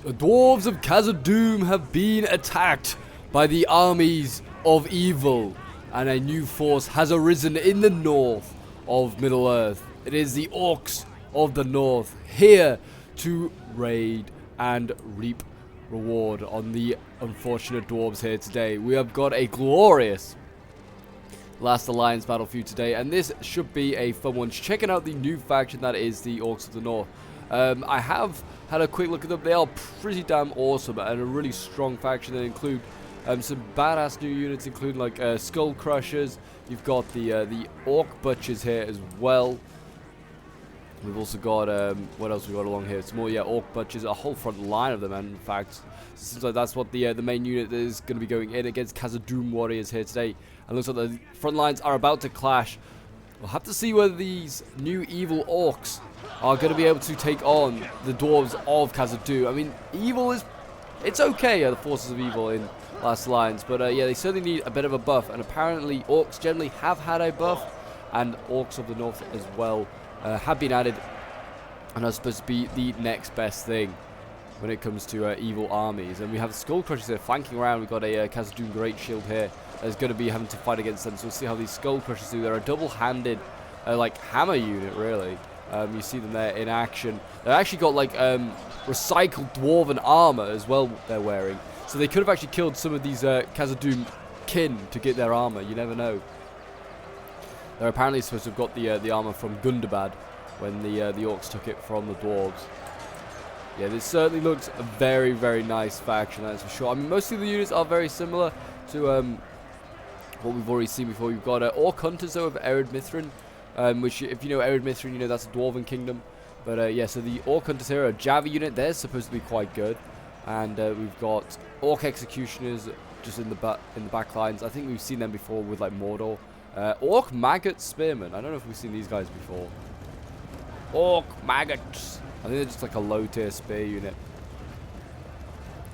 The dwarves of KHAZAD-DUM have been attacked by the armies of evil, and a new force has arisen in the north of Middle-earth. It is the orcs of the north, here to raid and reap reward on the unfortunate dwarves here today. We have got a glorious last alliance battle for you today, and this should be a fun one. Checking out the new faction that is the orcs of the north. I have had a quick look at them. They are pretty damn awesome and a really strong faction. They include some badass new units, including like skull crushers. You've got the orc butchers here as well. We've also got what else we got along here? Some more orc butchers, a whole front line of them. And in fact, it seems like that's what the main unit is going to be going in against KHAZAD-DUM warriors here today. And looks like the front lines are about to clash. We'll have to see whether these new evil orcs are going to be able to take on the dwarves of KHAZAD-DUM. I mean, evil is... it's okay, the forces of evil in Last Alliance. But yeah, they certainly need a bit of a buff. And apparently, orcs generally have had a buff. And orcs of the north as well have been added. And are supposed to be the next best thing when it comes to evil armies. And we have the Skull Crushers here flanking around. We've got a KHAZAD-DUM Great Shield here that's going to be having to fight against them. So we'll see how these Skull Crushers do. They're a double-handed, like, hammer unit, really. You see them there in action. They've actually got, like, recycled dwarven armor as well they're wearing. So they could have actually killed some of these KHAZAD-DUM kin to get their armor. You never know. They're apparently supposed to have got the armor from Gundabad when the orcs took it from the dwarves. Yeah, this certainly looks a very, very nice faction, that's for sure. I mean, most of the units are very similar to what we've already seen before. We've got Orc Hunters, though, of Ered Mithrin, which, if you know Ered Mithrin, you know that's a dwarven kingdom. But yeah, so the Orc Hunters here are a Java unit. They're supposed to be quite good. And we've got Orc Executioners just in the back lines. I think we've seen them before with, like, Mordor. Orc Maggot Spearmen. I don't know if we've seen these guys before. Orc Maggots. I think they're just like a low-tier spear unit.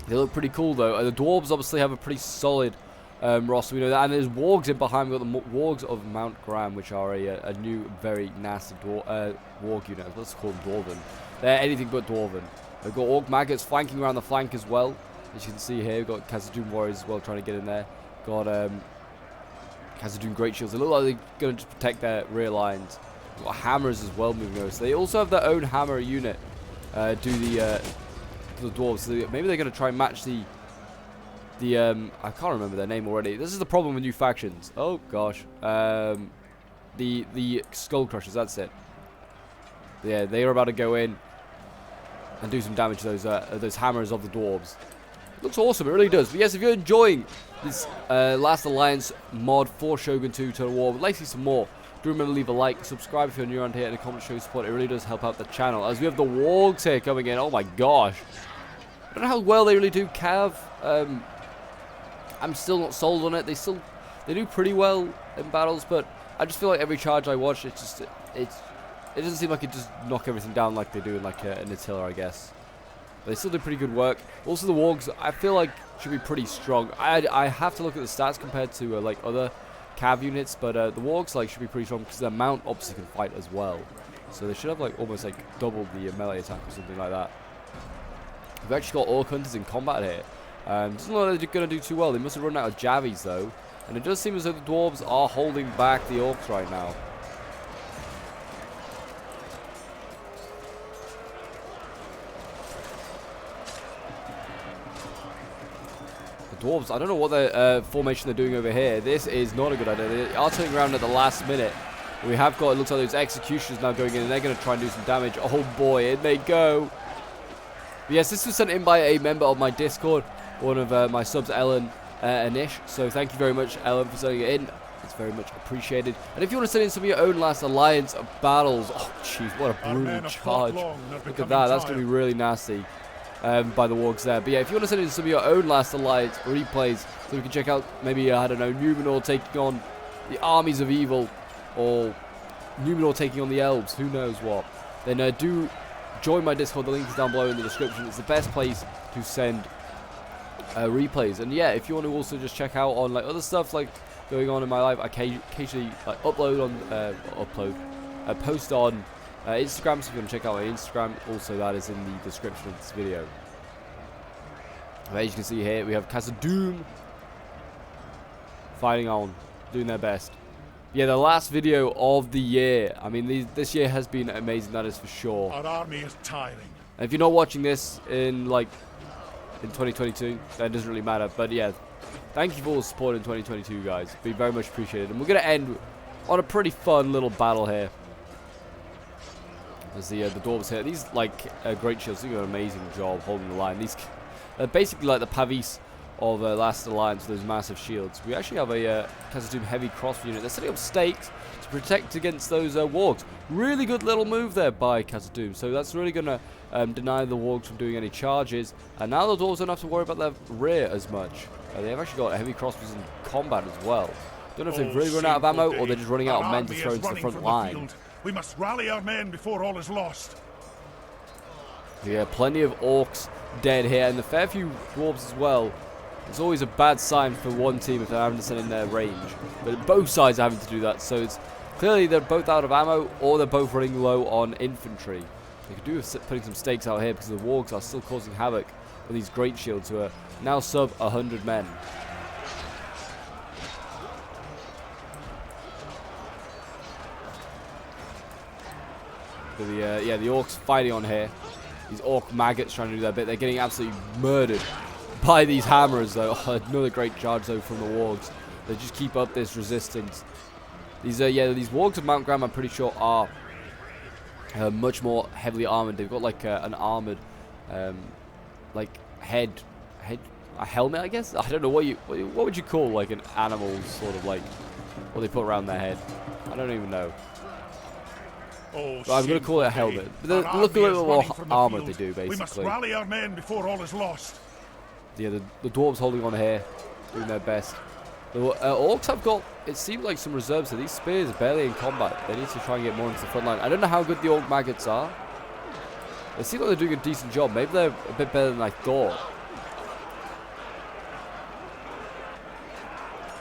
They look pretty cool, though. The dwarves obviously have a pretty solid roster. We know that. And there's wargs in behind. We've got the wargs of Mount Graham, which are a new, very nasty warg unit. Let's call them dwarven. They're anything but dwarven. We've got Orc Maggots flanking around the flank as well. As you can see here, we've got KHAZAD-DUM warriors as well trying to get in there. Got KHAZAD-DUM Great Shields. They look like they're going to protect their rear lines. We've got hammers as well moving over. So they also have their own hammer unit do the dwarves. So maybe they're going to try and match the I can't remember their name already. This is the problem with new factions. Oh gosh. The Skull Crushers, that's it. Yeah, they are about to go in and do some damage to those hammers of the dwarves. It looks awesome, it really does. But yes, if you're enjoying this Last Alliance mod for Shogun 2 Total War, would like to see some more, do remember to leave a like, subscribe if you're new around here, and a comment showing support. It really does help out the channel. As we have the wargs here coming in. Oh my gosh. I don't know how well they really do Cav. I'm still not sold on it. They do pretty well in battles, but I just feel like every charge I watch, it doesn't seem like it just knock everything down like they do in like an Attila, I guess. But they still do pretty good work. Also, the wargs, I feel like, should be pretty strong. I have to look at the stats compared to like other Cav units, but the wargs like should be pretty strong because their mount obviously can fight as well. So they should have like almost like double the melee attack or something like that. We've actually got Orc Hunters in combat here. Doesn't look like they're going to do too well. They must have run out of Javies though, and it does seem as though the dwarves are holding back the orcs right now. Dwarves, I don't know what the formation they're doing over here. This is not a good idea. They are turning around at the last minute. We have got, it looks like those executioners now going in, and they're going to try and do some damage. Oh boy, in they go. But yes, this was sent in by a member of my Discord, one of my subs, Ellen Anish. So thank you very much, Ellen, for sending it in. It's very much appreciated. And if you want to send in some of your own Last Alliance battles, oh jeez, what a brutal charge. Look at that, that's going to be really nasty. By the wargs there. But yeah, if you want to send in some of your own Last Alliance replays, so we can check out maybe, I don't know, Numenor taking on the armies of evil, or Numenor taking on the elves, who knows what, then do join my Discord. The link is down below in the description. It's the best place to send replays. And yeah, if you want to also just check out on like other stuff like going on in my life, I occasionally like post on Instagram, so if you want to check out my Instagram, also that is in the description of this video. But as you can see here, we have KHAZAD-DUM fighting on, doing their best. Yeah, the last video of the year. I mean, this year has been amazing, that is for sure. Our army is tiring. And if you're not watching this in 2022, that doesn't really matter. But yeah, thank you for all the support in 2022, guys. Be very much appreciated. And we're going to end on a pretty fun little battle here. As the dwarves here. These, great shields, do an amazing job holding the line. These are basically like the Pavis of Last Alliance, those massive shields. We actually have a KHAZAD-DUM heavy crossbow unit. They're setting up stakes to protect against those wargs. Really good little move there by KHAZAD-DUM. So that's really going to deny the wargs from doing any charges. And now the dwarves don't have to worry about their rear as much. They've actually got heavy crossbows in combat as well. Don't know if they've really run out of ammo or they're just running out of men to throw into the front line. We must rally our men before all is lost. Yeah, plenty of orcs dead here, and a fair few dwarves as well. It's always a bad sign for one team if they're having to send in their range. But both sides are having to do that, so it's clearly they're both out of ammo or they're both running low on infantry. They could do with putting some stakes out here because the wargs are still causing havoc with these great shields who are now sub 100 men. But the orcs fighting on here. These orc maggots trying to do their bit. They're getting absolutely murdered by these hammers, though. Oh, another great charge, though, from the wargs. They just keep up this resistance. These wargs of Mount Graham, I'm pretty sure, are much more heavily armored. They've got like an armored, a helmet, I guess. I don't know what would you call like an animal sort of like what they put around their head. I don't even know. But I'm going to call it a helmet. But look a little more armored they do, basically. We must rally our men before all is lost. Yeah, the dwarves holding on here, doing their best. The orcs have got, it seems like, some reserves here. These spears are barely in combat. They need to try and get more into the front line. I don't know how good the orc maggots are. They seem like they're doing a decent job. Maybe they're a bit better than I thought.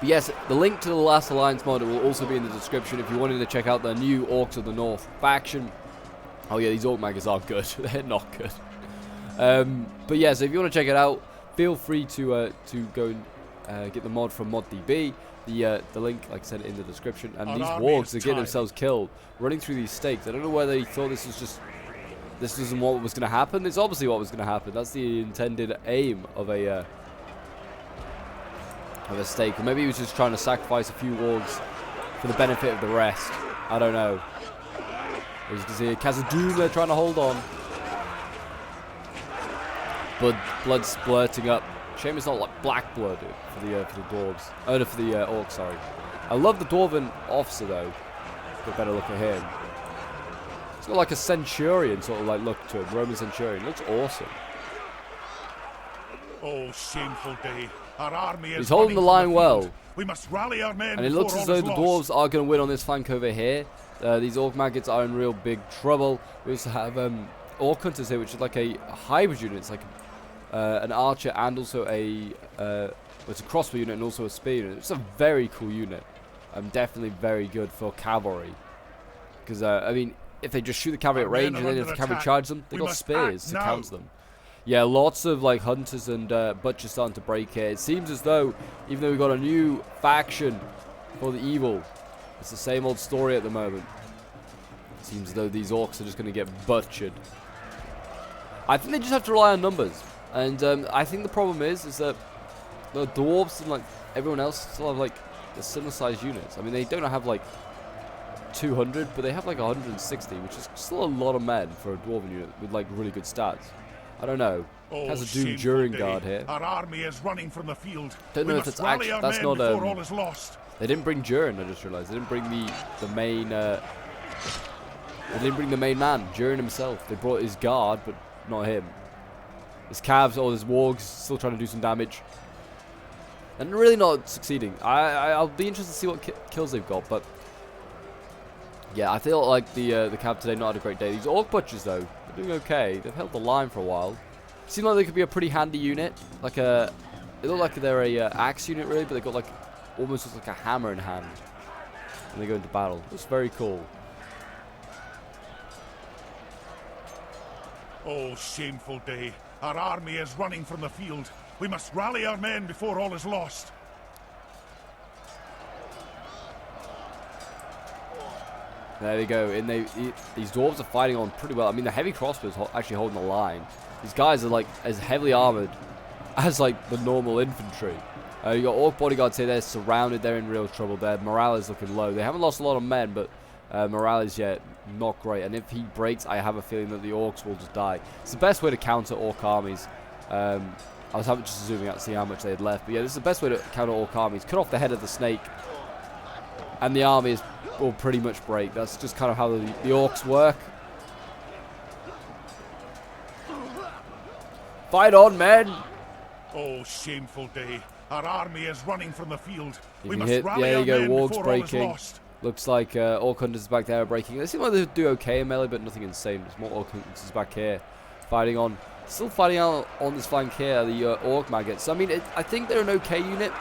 But yes, the link to the Last Alliance mod will also be in the description if you wanted to check out the new Orcs of the North faction. Oh yeah, these orc maggots are good. They're not good. But yeah, so if you want to check it out, feel free to go and get the mod from ModDB. The link, like I said, in the description. And these wargs are getting themselves killed, running through these stakes. I don't know whether they thought this isn't what was going to happen. It's obviously what was going to happen. That's the intended aim of a stake. Or maybe he was just trying to sacrifice a few wargs for the benefit of the rest. I don't know. As you can see, KHAZAD-DUM, they're trying to hold on. Blood splurting up. Shame it's not like black blood for the dwarves. Oh, no, for the orcs, sorry. I love the dwarven officer though. Get a better look at him. He's got like a centurion sort of like look to him. Roman centurion. Looks awesome. Oh, shameful day. Our army is He's holding the line well. We must rally our men. And it looks as though the dwarves are going to win on this flank over here. These orc maggots are in real big trouble. We also have orc hunters here, which is like a hybrid unit. It's like an archer and also it's a crossbow unit and also a spear unit. It's a very cool unit. Definitely very good for cavalry. Because I mean, if they just shoot the cavalry at range and then if the cavalry charge them, they got spears to counter them. Yeah, lots of like hunters and butchers starting to break here. It seems as though, even though we've got a new faction for the evil, it's the same old story at the moment. It seems as though these orcs are just going to get butchered. I think they just have to rely on numbers. And I think the problem is that the dwarves and like everyone else still have like the similar sized units. I mean, they don't have like 200, but they have like 160, which is still a lot of men for a dwarven unit with like really good stats. I don't know. KHAZAD-DUM during guard here. Our army is running from the field. Don't know if it's actually. That's not. They didn't bring Durin. I just realized they didn't bring the main. They didn't bring the main man, Durin himself. They brought his guard, but not him. His calves or his wargs still trying to do some damage, and really not succeeding. I'll be interested to see what kills they've got, but yeah, I feel like the cav today not had a great day. These orc butchers though. Doing okay. They've held the line for a while. Seem like they could be a pretty handy unit. Like they look like they're a axe unit really, but they've got like almost like a hammer in hand when they go into battle. It's very cool. Oh, shameful day. Our army is running from the field. We must rally our men before all is lost. There we go. And these dwarves are fighting on pretty well. I mean, the heavy crossbows actually holding the line. These guys are like as heavily armored as like the normal infantry. You got orc bodyguards here. They're surrounded. They're in real trouble. Their morale is looking low. They haven't lost a lot of men, but morale is yet not great. And if he breaks, I have a feeling that the orcs will just die. It's the best way to counter orc armies. I was just zooming out to see how much they had left. But yeah, this is the best way to counter orc armies. Cut off the head of the snake, and the armies will pretty much break. That's just kind of how the orcs work. Fight on, men! Oh, shameful day. Our army is running from the field. You We can must hit, rally yeah, there our you go, men wargs before all is breaking. lost. Looks like orc hunters back there are breaking. They seem like they do okay in melee, but nothing insane. There's more orc hunters back here fighting on. Still fighting out on this flank here, the orc maggots. I mean, I think they're an okay unit.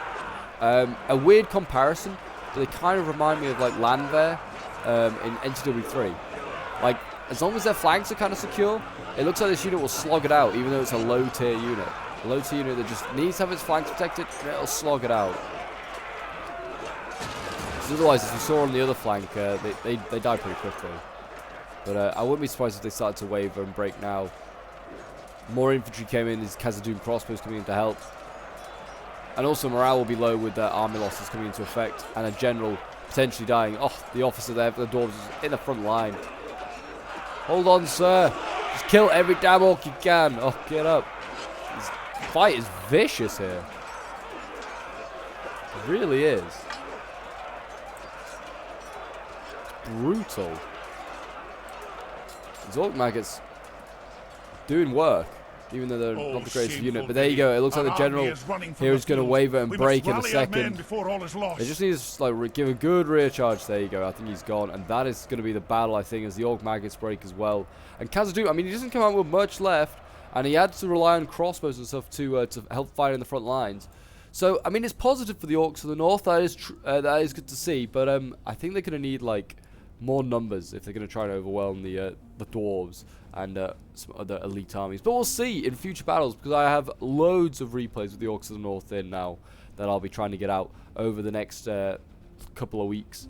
A weird comparison, but they kind of remind me of like Landwehr in NCW3. Like, as long as their flanks are kind of secure, it looks like this unit will slog it out, even though it's a low tier unit. A low tier unit that just needs to have its flanks protected, and it'll slog it out. Because otherwise, as you saw on the other flank, they die pretty quickly. But I wouldn't be surprised if they started to waver and break now. More infantry came in, these KHAZAD-DUM crossbows coming in to help. And also morale will be low with their army losses coming into effect, and a general potentially dying. Oh, the officer there for the dwarves is in the front line. Hold on, sir. Just kill every damn orc you can. Oh, get up. This fight is vicious here. It really is. It's brutal. These orc maggots doing work, even though they're not the greatest unit. But there you go. It looks like the general here is going to waver and break in a second. They just need to like give a good rear charge. There you go. I think he's gone, and that is going to be the battle, I think, as the orc maggots break as well. And KHAZAD-DUM, I mean, he doesn't come out with much left, and he had to rely on crossbows and stuff to help fight in the front lines. So I mean, it's positive for the orcs to the north. That is good to see. But I think they're going to need like more numbers if they're going to try and overwhelm the dwarves and some other elite armies. But we'll see in future battles, because I have loads of replays with the orcs of the north in now that I'll be trying to get out over the next couple of weeks.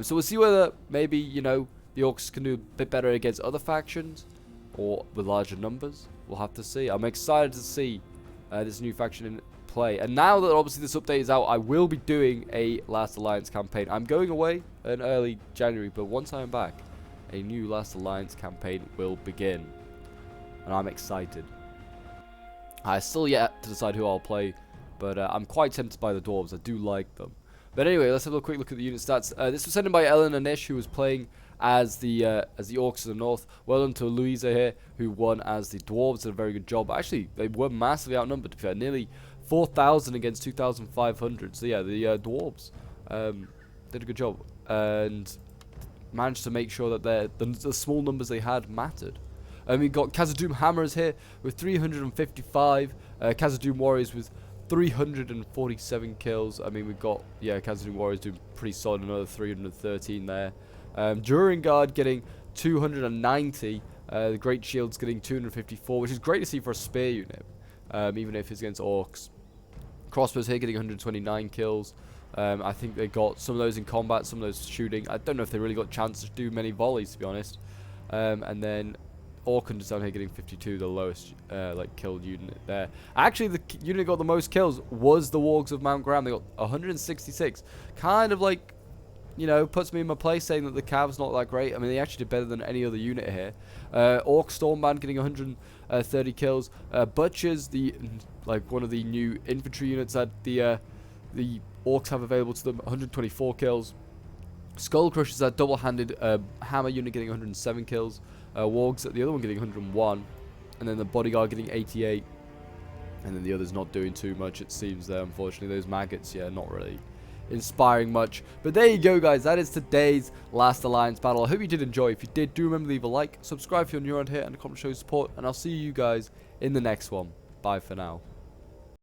So we'll see whether maybe, you know, the orcs can do a bit better against other factions or with larger numbers. We'll have to see. I'm excited to see this new faction in play. And now that obviously this update is out, I will be doing a Last Alliance campaign. I'm going away in early January, but once I'm back, a new Last Alliance campaign will begin. And I'm excited. I still yet to decide who I'll play, but I'm quite tempted by the dwarves. I do like them. But anyway, let's have a quick look at the unit stats. This was sent in by Ellen and Nish, who was playing as the orcs of the north. Well done to Louisa here, who won as the dwarves. Did a very good job. Actually, they were massively outnumbered, to be fair. Nearly 4,000 against 2,500. So yeah, the dwarves did a good job and managed to make sure that the small numbers they had mattered. We got KHAZAD-DUM hammers here with 355. KHAZAD-DUM warriors with 347 kills. I mean, we've got, yeah, KHAZAD-DUM warriors doing pretty solid, another 313 there. During Guard getting 290. The Great Shield's getting 254, which is great to see for a spear unit, even if it's against orcs. Crossbows here getting 129 kills. I think they got some of those in combat, some of those shooting. I don't know if they really got a chance to do many volleys, to be honest. And then Orc Hunters down here getting 52, the lowest like killed unit there. Actually, the unit that got the most kills was the Wargs of Mount Graham. They got 166. Kind of like, you know, puts me in my place saying that the Cav's not that great. I mean, they actually did better than any other unit here. Orc Stormband getting 130 kills. Butchers, like one of the new infantry units that the orcs have available to them, 124 kills. Skull Crushers, that double-handed hammer unit, getting 107 kills. Wargs, the other one getting 101, and then the bodyguard getting 88, and then the others not doing too much, it seems there. Unfortunately, those maggots, yeah, not really inspiring much. But there you go, guys. That is today's Last Alliance battle. I hope you did enjoy. If you did, do remember to leave a like, subscribe if you're new around here, and a comment to show your support. And I'll see you guys in the next one. Bye for now.